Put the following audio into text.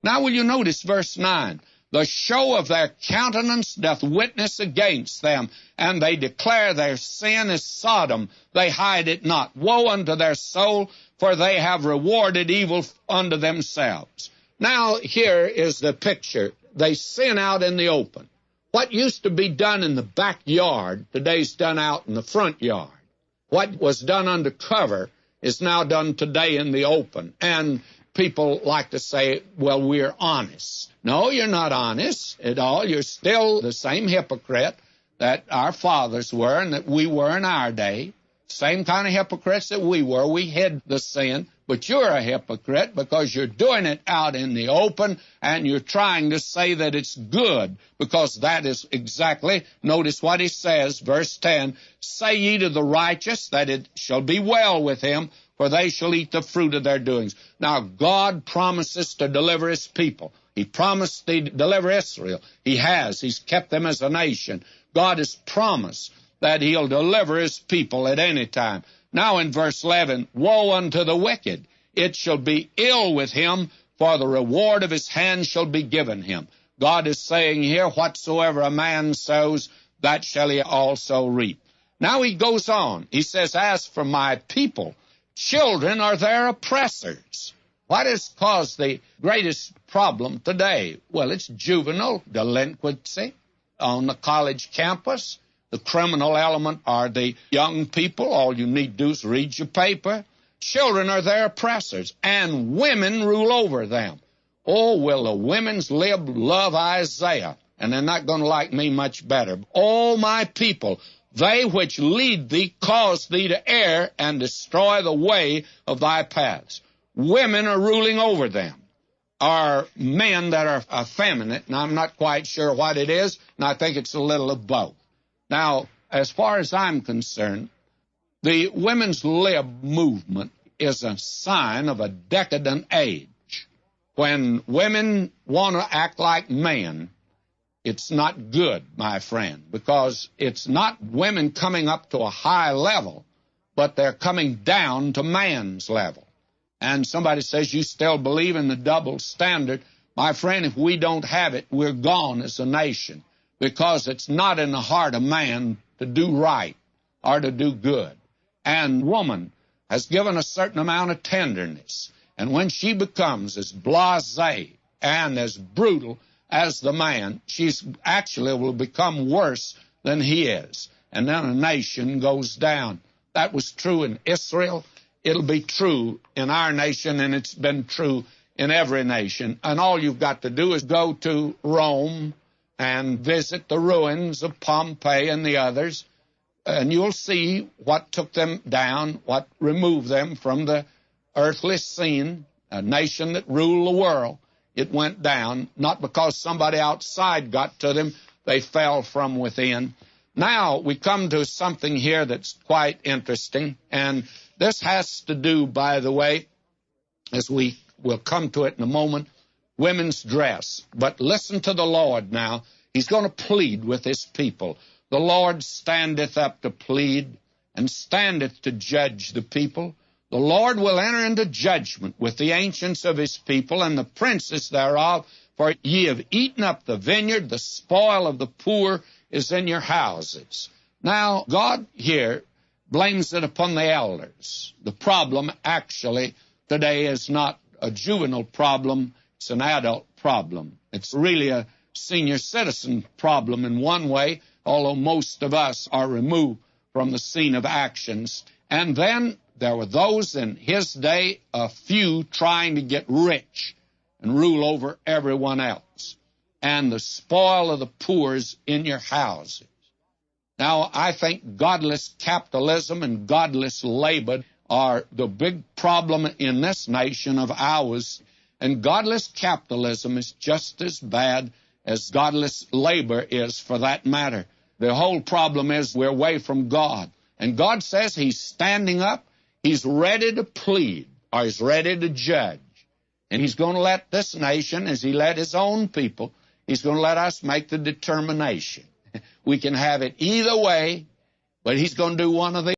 Now will you notice verse 9? The show of their countenance doth witness against them, and they declare their sin is Sodom. They hide it not. Woe unto their soul, for they have rewarded evil unto themselves. Now here is the picture. They sin out in the open. What used to be done in the backyard, today's done out in the front yard. What was done under cover is now done today in the open. And people like to say, well, we're honest. No, you're not honest at all. You're still the same hypocrite that our fathers were and that we were in our day. Same kind of hypocrites that we were. We hid the sin, but you're a hypocrite because you're doing it out in the open and you're trying to say that it's good, because that is exactly, notice what he says, verse 10, say ye to the righteous that it shall be well with him, for they shall eat the fruit of their doings. Now, God promises to deliver his people. He promised to deliver Israel. He has. He's kept them as a nation. God has promised that he'll deliver his people at any time. Now in verse 11, woe unto the wicked. It shall be ill with him, for the reward of his hand shall be given him. God is saying here, whatsoever a man sows, that shall he also reap. Now he goes on. He says, as for my people, children are their oppressors. What has caused the greatest problem today? Well, it's juvenile delinquency on the college campus. The criminal element are the young people. All you need to do is read your paper. Children are their oppressors, and women rule over them. Oh, will the women's lib love Isaiah, and they're not going to like me much better. Oh, my people, they which lead thee cause thee to err and destroy the way of thy paths. Women are ruling over them. Are men that are effeminate, and I'm not quite sure what it is, and I think it's a little of both. Now, as far as I'm concerned, the women's lib movement is a sign of a decadent age. When women want to act like men, it's not good, my friend, because it's not women coming up to a high level, but they're coming down to man's level. And somebody says, you still believe in the double standard. My friend, if we don't have it, we're gone as a nation, because it's not in the heart of man to do right or to do good. And woman has given a certain amount of tenderness. And when she becomes as blasé and as brutal as the man, she's actually will become worse than he is. And then a nation goes down. That was true in Israel. It'll be true in our nation, and it's been true in every nation. And all you've got to do is go to Rome and visit the ruins of Pompeii and the others, and you'll see what took them down, what removed them from the earthly scene, a nation that ruled the world. It went down, not because somebody outside got to them, they fell from within. Now we come to something here that's quite interesting, and this has to do, by the way, as we will come to it in a moment, women's dress. But listen to the Lord now. He's going to plead with his people. The Lord standeth up to plead, and standeth to judge the people. The Lord will enter into judgment with the ancients of his people and the princes thereof, for ye have eaten up the vineyard, the spoil of the poor is in your houses. Now, God here blames it upon the elders. The problem actually today is not a juvenile problem, it's an adult problem. It's really a senior citizen problem in one way, although most of us are removed from the scene of actions. And then there were those in his day, a few trying to get rich and rule over everyone else. And the spoil of the poor is in your houses. Now, I think godless capitalism and godless labor are the big problem in this nation of ours. And godless capitalism is just as bad as godless labor is, for that matter. The whole problem is we're away from God. And God says he's standing up, he's ready to plead, or he's ready to judge. And he's going to let this nation, as he let his own people, he's going to let us make the determination. We can have it either way, but he's going to do one of the